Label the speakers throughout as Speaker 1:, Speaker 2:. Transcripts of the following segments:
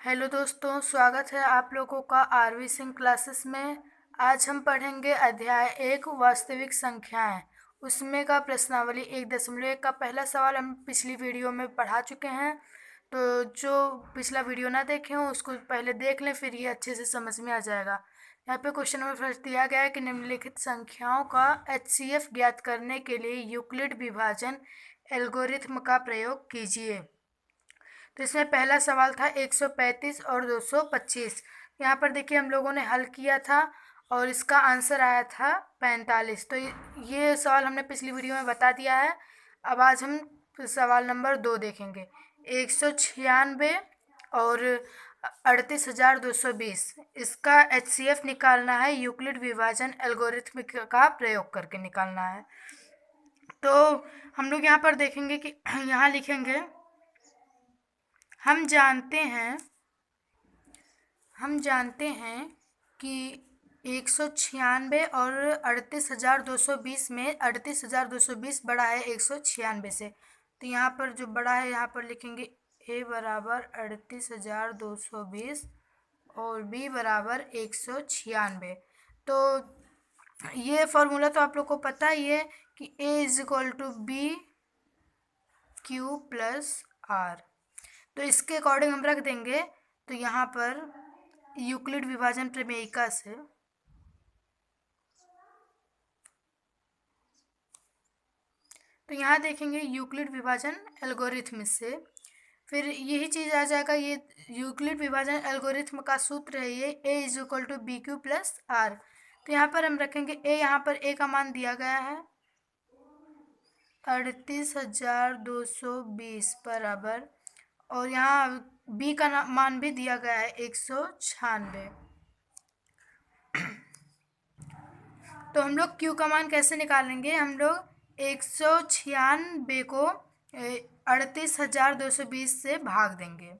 Speaker 1: Hello दोस्तों, स्वागत है आप लोगों का आरवी सिंह क्लासेस में। आज हम पढ़ेंगे अध्याय 1 वास्तविक संख्याएं। उसमें का प्रश्नावली 1.1 का पहला सवाल हम पिछली वीडियो में पढ़ा चुके हैं। तो जो पिछला वीडियो ना देखे हो उसको पहले देख लें, फिर ये अच्छे से समझ में आ जाएगा। यहाँ पे क्वेश्चन नंबर फर्स्ट दिया गया है कि निम्नलिखित संख्याओं का एचसीएफ ज्ञात करने के लिए यूक्लिड विभाजन एल्गोरिथ्म का प्रयोग कीजिए। तो इसमें पहला सवाल था 135 और 225। यहाँ पर देखिए हम लोगों ने हल किया था और इसका आंसर आया था 45। तो ये सवाल हमने पिछली वीडियो में बता दिया है। अब आज हम सवाल नंबर 2 देखेंगे। 196 और 38,220, इसका एचसीएफ निकालना है, यूक्लिड विभाजन एल्गोरिथम का प्रयोग करके निकालना है। तो हम लोग यहाँ पर देखेंगे कि यहाँ लिखेंगे हम जानते हैं कि 196 और 38,220 में 38,220 बड़ा है 196 से। तो यहाँ पर जो बड़ा है यहाँ पर लिखेंगे a बराबर 38,220 और b बराबर 196। तो ये फॉर्मूला तो आप लोग को पता ही है कि a = b q plus r. तो इसके अकॉर्डिंग हम रख देंगे। तो यहाँ पर यूक्लिड विभाजन प्रमेयिका से तो यहाँ देखेंगे यूक्लिड विभाजन एल्गोरिथम से, फिर यही चीज़ आ जाएगा। ये यूक्लिड विभाजन एल्गोरिथम का सूत्र है ये a = bq प्लस आर। तो यहाँ पर हम रखेंगे a, यहाँ पर a का मान दिया गया है 38,220 बराबर, और यहाँ b का मान भी दिया गया है 196। तो हम लोग q का मान कैसे निकालेंगे? हम लोग 196 को 38,220 से भाग देंगे,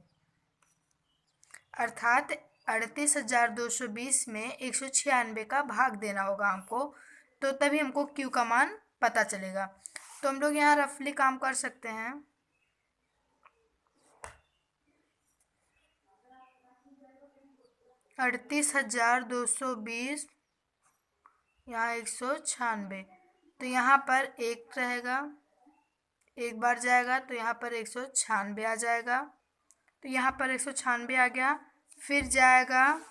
Speaker 1: अर्थात 38,220 में 196 का भाग देना होगा हमको, तो तभी हमको q का मान पता चलेगा। तो हम लोग यहाँ रफली काम कर सकते हैं। 38,220 यहाँ 196, तो यहाँ पर एक रहेगा, एक बार जाएगा तो यहाँ पर 196 आ जाएगा। तो यहाँ पर 196 आ गया, फिर जाएगा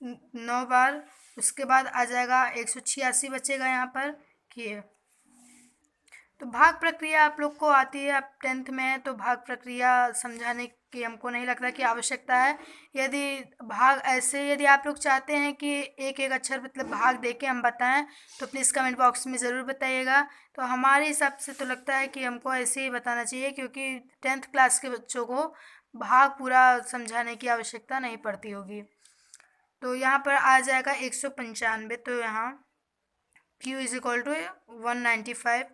Speaker 1: 9 बार, उसके बाद आ जाएगा 186 बचेगा यहाँ पर किए। तो भाग प्रक्रिया आप लोग को आती है, आप 10th में है तो भाग प्रक्रिया समझाने की हमको नहीं लगता कि आवश्यकता है। यदि भाग ऐसे यदि आप लोग चाहते हैं कि एक एक अक्षर मतलब भाग दे के हम बताएं तो प्लीज़ कमेंट बॉक्स में ज़रूर बताइएगा। तो हमारे हिसाब से तो लगता है कि हमको ऐसे ही बताना चाहिए, क्योंकि 10th क्लास के बच्चों को भाग पूरा समझाने की आवश्यकता नहीं पड़ती होगी। तो यहाँ पर आ जाएगा 195। तो यहाँ q = 195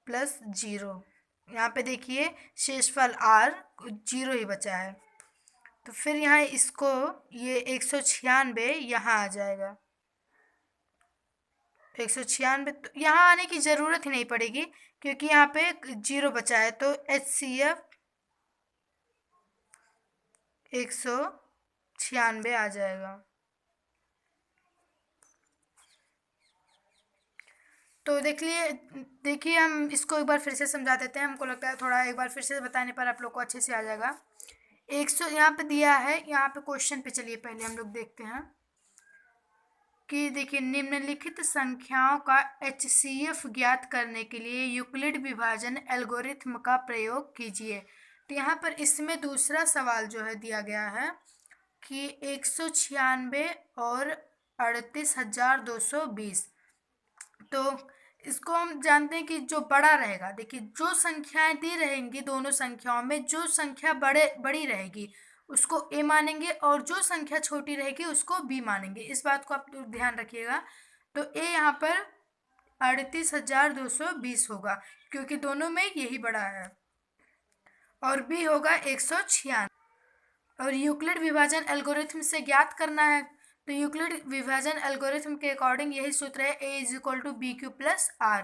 Speaker 1: प्लस 0। यहाँ पे देखिए शेषफल r 0 ही बचा है। तो फिर यहाँ इसको ये 196 यहाँ आ जाएगा। 196 तो यहाँ आने की ज़रूरत ही नहीं पड़ेगी, क्योंकि यहाँ पे 0 बचा है। तो HCF 196 आ जाएगा। तो देखिए हम इसको एक बार फिर से समझा देते हैं। हमको लगता है थोड़ा एक बार फिर से बताने पर आप लोग को अच्छे से आ जाएगा। 100 यहाँ पे दिया है, यहाँ पे क्वेश्चन पे चलिए पहले हम लोग देखते हैं कि देखिए निम्नलिखित संख्याओं का एचसीएफ ज्ञात करने के लिए यूक्लिड विभाजन एल्गोरिथ्म का प्रयोग कीजिए। तो यहाँ पर इसमें दूसरा सवाल जो है दिया गया है कि 196 और 38,220। तो इसको हम जानते हैं कि जो बड़ा रहेगा, देखिए जो संख्याएं दी रहेंगी दोनों संख्याओं में, जो संख्या बड़ी रहेगी उसको a मानेंगे और जो संख्या छोटी रहेगी उसको b मानेंगे। इस बात को आप ध्यान रखिएगा। तो a यहाँ पर 38,220 होगा, क्योंकि दोनों में यही बड़ा है, और b होगा 196। और यूक्लिड विभाजन एल्गोरिथम से ज्ञात करना है। तो यूक्लिड विभाजन एल्गोरिथम के अकॉर्डिंग यही सूत्र है a = bq प्लस आर।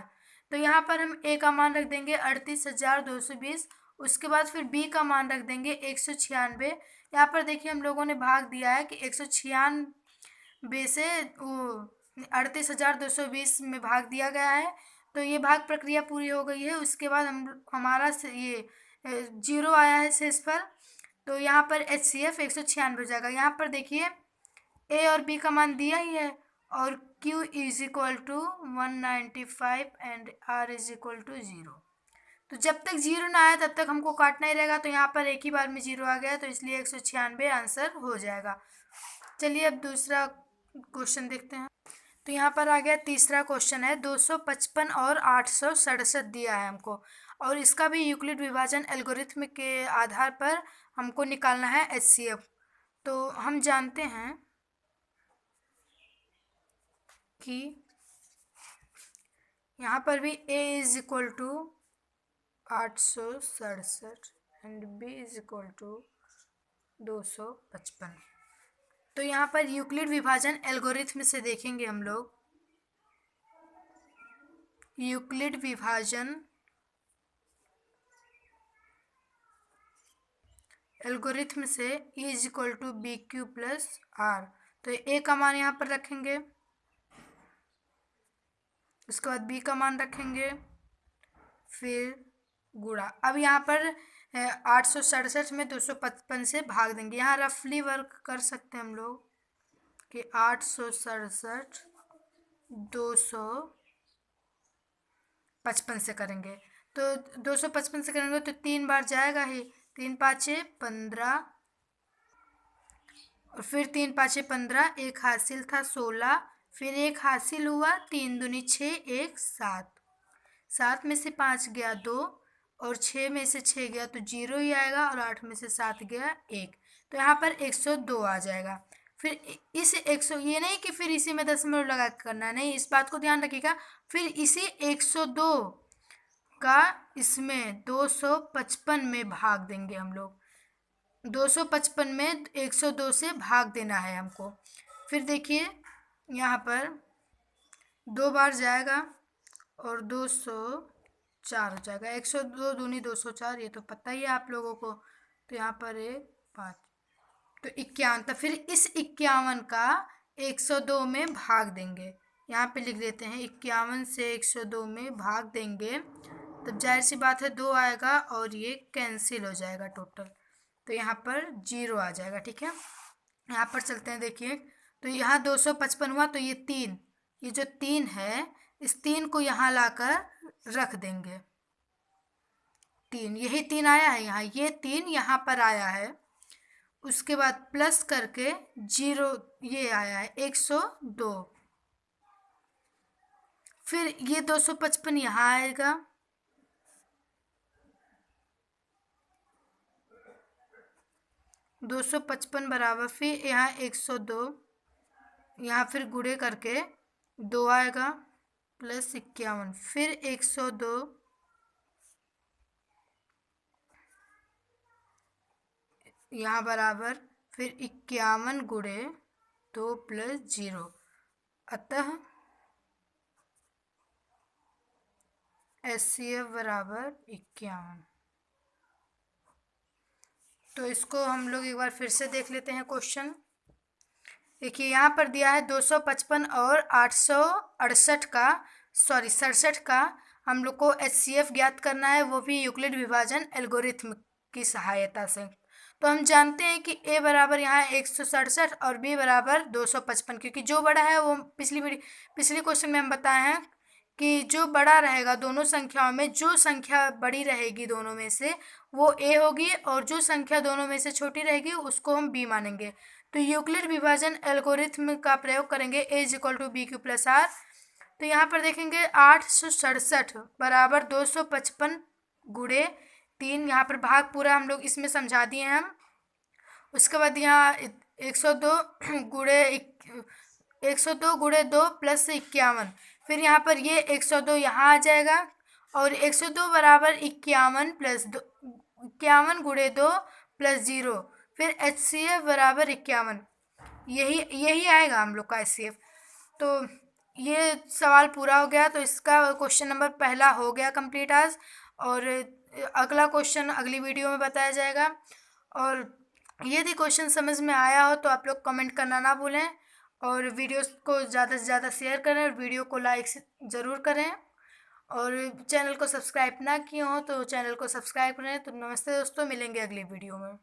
Speaker 1: तो यहाँ पर हम a का मान रख देंगे 38,220 उसके बाद फिर b का मान रख देंगे 196। यहाँ पर देखिए हम लोगों ने भाग दिया है कि 196 से 38,220 में भाग दिया गया है। तो ये भाग प्रक्रिया पूरी हो गई है। उसके बाद हमारा ये 0 आया है शेष पर। तो यहाँ पर HCF 196 हो जाएगा। यहाँ पर देखिए ए और बी का मान दिया ही है और Q is equal to 195 and R is equal to 0। तो जब तक 0 ना आए तब तक हमको काटना ही रहेगा। तो यहाँ पर एक ही बार में 0 आ गया तो इसलिए 196 आंसर हो जाएगा। चलिए अब दूसरा क्वेश्चन देखते हैं। तो यहाँ पर आ गया तीसरा क्वेश्चन है 255 और 867 दिया है हमको और इसका भी यूक्लिड विभाजन एल्गोरिथम के आधार पर हमको निकालना है HCF। तो हम जानते हैं कि यहाँ पर भी A is equal to 867 and B is equal to 255। तो यहाँ पर यूक्लिड विभाजन एल्गोरिथम से देखेंगे हम लोग। यूक्लिड विभाजन एल्गोरिथम से E is equal to BQ plus R। तो A का मान यहाँ पर रखेंगे, उसके बाद B का मान रखेंगे, फिर गुणा। अब यहाँ पर 867 में 255 से भाग देंगे। यहाँ रफली वर्क कर सकते हैं हम लोग कि 867 255 से करेंगे। तो 255 से करेंगे तो 3 बार जाएगा ही, 3 पाँचे 15 और फिर 3 पाँचे 15, एक हासिल था 16, फिर एक हासिल हुआ 3 दूनी 6, 1 7, 7 में से 5 गया 2 और 6 में से 6 गया तो 0 ही आएगा और 8 में से 7 गया 1। तो यहाँ पर 102 आ जाएगा। फिर इस 100, ये नहीं कि फिर इसी में दशमलव लगा के करना, नहीं, इस बात को ध्यान रखिएगा। फिर इसी 102 का इसमें 255 में भाग देंगे हम लोग। 255 में 102 से भाग देना है हमको। फिर देखिए यहाँ पर 2 बार जाएगा और 204 हो जाएगा। 102 दूनी 204, ये तो पता ही है आप लोगों को। तो यहाँ पर 5 तो 51। तो फिर इस 51 का 102 में भाग देंगे। यहाँ पे लिख देते हैं 51 से 102 में भाग देंगे, तब जाहिर सी बात है 2 आएगा और ये कैंसिल हो जाएगा टोटल। तो यहाँ पर 0 आ जाएगा। ठीक है, यहाँ पर चलते हैं। देखिए तो यहाँ 255 हुआ तो ये 3, ये जो 3 है इस 3 को यहाँ लाकर रख देंगे। 3, यही 3 आया है यहाँ, ये 3 यहाँ पर आया है। उसके बाद प्लस करके 0 ये आया है 102। फिर ये 255 यहाँ आएगा, बराबर फिर यहाँ 102, यहाँ फिर गुणे करके 2 आएगा प्लस 51, फिर 102 यहाँ बराबर फिर 51 गुणे 2 प्लस 0, अतः HCF बराबर 51। तो इसको हम लोग एक बार फिर से देख लेते हैं क्वेश्चन। देखिए यहाँ पर दिया है 255 और 67 का हम लोग को HCF ज्ञात करना है, वो भी यूक्लिड विभाजन एल्गोरिथम की सहायता से। तो हम जानते हैं कि A बराबर यहाँ 167 और B बराबर 255, क्योंकि जो बड़ा है वो पिछली क्वेश्चन में हम बताए हैं कि जो बड़ा रहेगा दोनों संख्याओं में, जो संख्या बड़ी रहेगी दोनों में से वो A होगी और जो संख्या दोनों में से छोटी रहेगी उसको हम B मानेंगे। तो यूक्लिड विभाजन एल्गोरिथम का प्रयोग करेंगे A is equal to BQ plus R। तो यहाँ पर देखेंगे 867 बराबर 255 गुणे 3, यहाँ पर भाग पूरा हम लोग इसमें समझा दिए हैं हम। उसके बाद यहाँ 102 गुणे 2 प्लस 51, फिर यहाँ पर ये 102 यहाँ आ जाएगा और 102 बराबर 51 प्लस 51 गुणे 2 प्लस 0, फिर HCF बराबर 51। यही आएगा हम लोग का HCF। तो ये सवाल पूरा हो गया। तो इसका क्वेश्चन नंबर पहला हो गया कंप्लीट आज। और अगला क्वेश्चन अगली वीडियो में बताया जाएगा। और यदि क्वेश्चन समझ में आया हो तो आप लोग कमेंट करना ना भूलें, और वीडियोस को ज़्यादा से ज़्यादा शेयर करें, और वीडियो को लाइक ज़रूर करें, और चैनल को सब्सक्राइब ना किए हो तो चैनल को सब्सक्राइब करें। तो नमस्ते दोस्तों, मिलेंगे अगली वीडियो में।